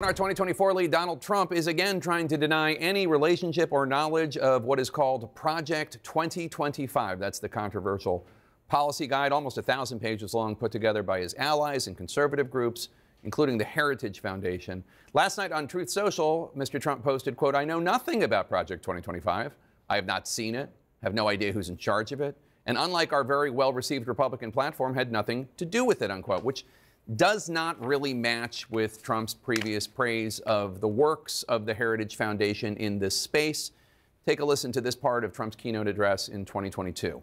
Our 2024 lead, Donald Trump, is again trying to deny any relationship or knowledge of what is called Project 2025. That's the controversial policy guide, almost 1,000 pages long, put together by his allies and conservative groups, including the Heritage Foundation. Last night on Truth Social, Mr. Trump posted, quote, "I know nothing about Project 2025. I have not seen it, have no idea who's in charge of it, and unlike our very well-received Republican platform, had nothing to do with it," unquote, which does not really match with Trump's previous praise of the works of the Heritage Foundation in this space. Take a listen to this part of Trump's keynote address in 2022.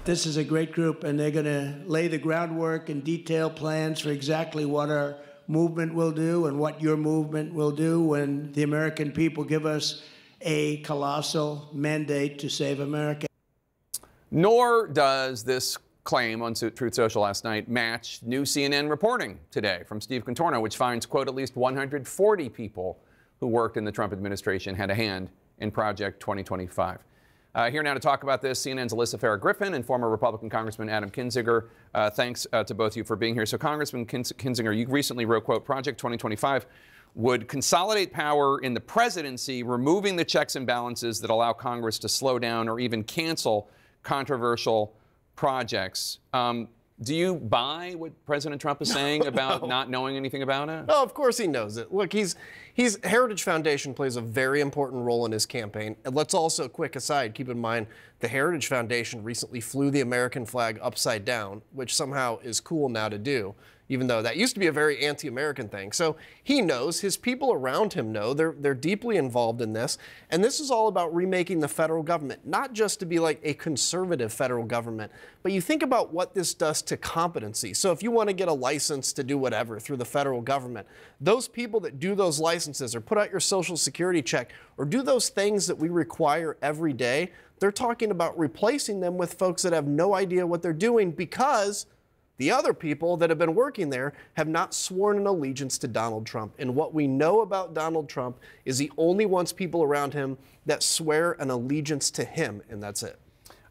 This is a great group, and they're going to lay the groundwork and detail plans for exactly what our movement will do and what your movement will do when the American people give us a colossal mandate to save America. Nor does this claim on Truth Social last night match new CNN reporting today from Steve Contorno, which finds, quote, at least 140 people who worked in the Trump administration had a hand in Project 2025. Here now to talk about this, CNN's Alyssa Farah-Griffin and former Republican Congressman Adam Kinzinger. Thanks to both of you for being here. So Congressman Kinzinger, you recently wrote, quote, Project 2025 would consolidate power in the presidency, removing the checks and balances that allow Congress to slow down or even cancel controversial projects. Do you buy what President Trump is saying about not knowing anything about it? No, of course he knows it. Look, Heritage Foundation plays a very important role in his campaign. And let's also, quick aside, keep in mind the Heritage Foundation recently flew the American flag upside down, which somehow is cool now to do, even though that used to be a very anti-American thing. So he knows, his people around him know, they're deeply involved in this. And this is all about remaking the federal government, not just to be like a conservative federal government, but you think about what this does to competency. So if you want to get a license to do whatever through the federal government, those people that do those licenses or put out your Social Security check or do those things that we require every day, they're talking about replacing them with folks that have no idea what they're doing because the other people that have been working there have not sworn an allegiance to Donald Trump. And what we know about Donald Trump is he only wants people around him that swear an allegiance to him, and that's it.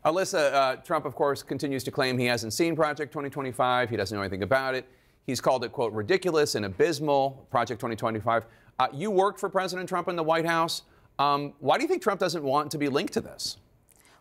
Alyssa, Trump, of course, continues to claim he hasn't seen Project 2025. He doesn't know anything about it. He's called it, quote, ridiculous and abysmal, Project 2025. You worked for President Trump in the White House. Why do you think Trump doesn't want to be linked to this?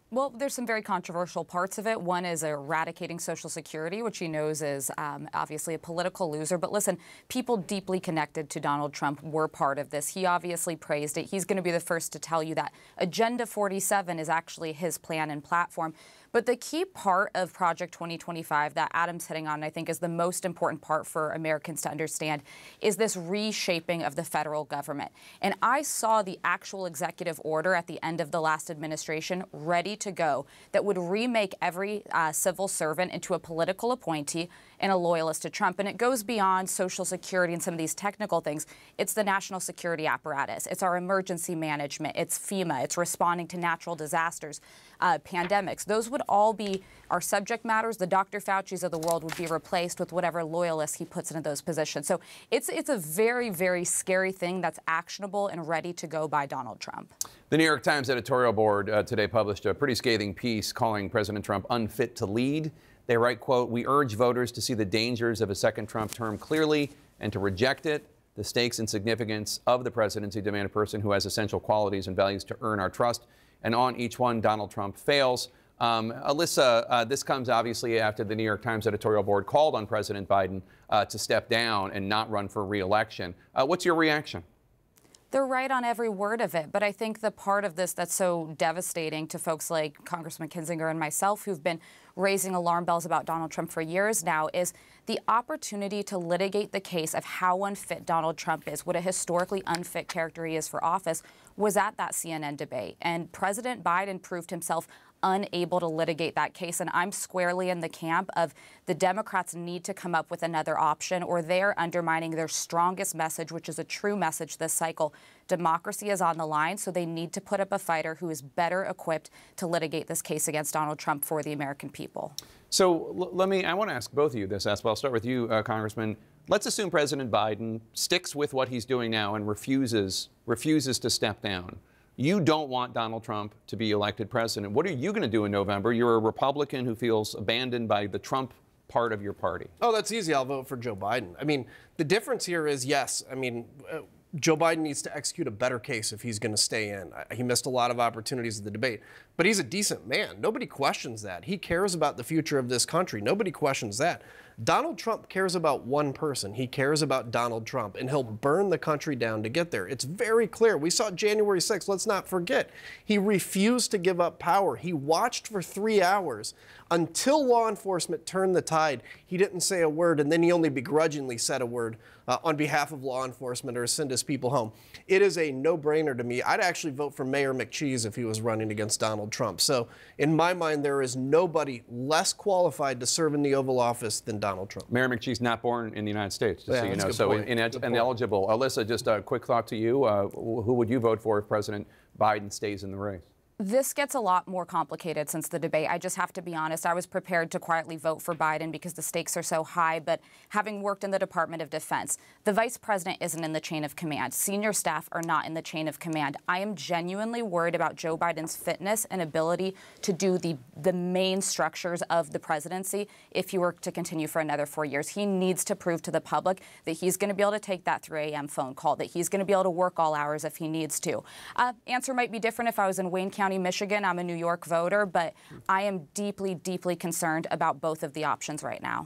Well, there's some very controversial parts of it. One is eradicating Social Security, which he knows is obviously a political loser. But listen, people deeply connected to Donald Trump were part of this. He obviously praised it. He's going to be the first to tell you that Agenda 47 is actually his plan and platform. But the key part of Project 2025 that Adam's hitting on, I think, is the most important part for Americans to understand, is this reshaping of the federal government. And I saw the actual executive order at the end of the last administration ready to go that would remake every civil servant into a political appointee and a loyalist to Trump. And it goes beyond Social Security and some of these technical things. It's the national security apparatus. It's our emergency management. It's FEMA. It's responding to natural disasters, pandemics. Those would all be our subject matters. The Dr. Fauci's of the world would be replaced with whatever loyalists he puts into those positions. So it's a very, very scary thing that's actionable and ready to go by Donald Trump. The New York Times editorial board today published a pretty scathing piece calling President Trump unfit to lead. They write, quote, we urge voters to see the dangers of a second Trump term clearly and to reject it. The stakes and significance of the presidency demand a person who has essential qualities and values to earn our trust. And on each one, Donald Trump fails. Alyssa, this comes obviously after the New York Times editorial board called on President Biden to step down and not run for re-election. What's your reaction? They're right on every word of it. But I think the part of this that's so devastating to folks like Congressman Kinzinger and myself, who've been raising alarm bells about Donald Trump for years now, is the opportunity to litigate the case of how unfit Donald Trump is, what a historically unfit character he is for office, was at that CNN debate. And President Biden proved himself unable to litigate that case. And I'm squarely in the camp of the Democrats need to come up with another option, or they're undermining their strongest message, which is a true message this cycle. Democracy is on the line, so they need to put up a fighter who is better equipped to litigate this case against Donald Trump for the American people. So I want to ask both of you this, I'll start with you, Congressman. Let's assume President Biden sticks with what he's doing now and refuses to step down. You don't want Donald Trump to be elected president. What are you going to do in November? You're a Republican who feels abandoned by the Trump part of your party? Oh, that's easy. I'll vote for Joe Biden. I mean, the difference here is, yes, I mean, Joe Biden needs to execute a better case if he's going to stay in. He missed a lot of opportunities at the debate, but he's a decent man. Nobody questions that. He cares about the future of this country. Nobody questions that. Donald Trump cares about one person. He cares about Donald Trump, and he'll burn the country down to get there. It's very clear. We saw January 6th. Let's not forget. He refused to give up power. He watched for 3 hours until law enforcement turned the tide. He didn't say a word, and then he only begrudgingly said a word on behalf of law enforcement or send his people home. It is a no-brainer to me. I'd actually vote for Mayor McCheese if he was running against Donald Trump. So in my mind, there is nobody less qualified to serve in the Oval Office than Donald Trump. Mayor McCheese not born in the United States, just so you know, so point. ineligible. Alyssa, just a quick thought to you. Who would you vote for if President Biden stays in the race? This gets a lot more complicated since the debate. I just have to be honest. I was prepared to quietly vote for Biden because the stakes are so high. But having worked in the Department of Defense, the vice president isn't in the chain of command. Senior staff are not in the chain of command. I am genuinely worried about Joe Biden's fitness and ability to do the main structures of the presidency if he were to continue for another 4 years. He needs to prove to the public that he's going to be able to take that 3 a.m. phone call, that he's going to be able to work all hours if he needs to. Answer might be different if I was in Wayne County, Michigan. I'm a New York voter, but I am deeply, deeply concerned about both of the options right now.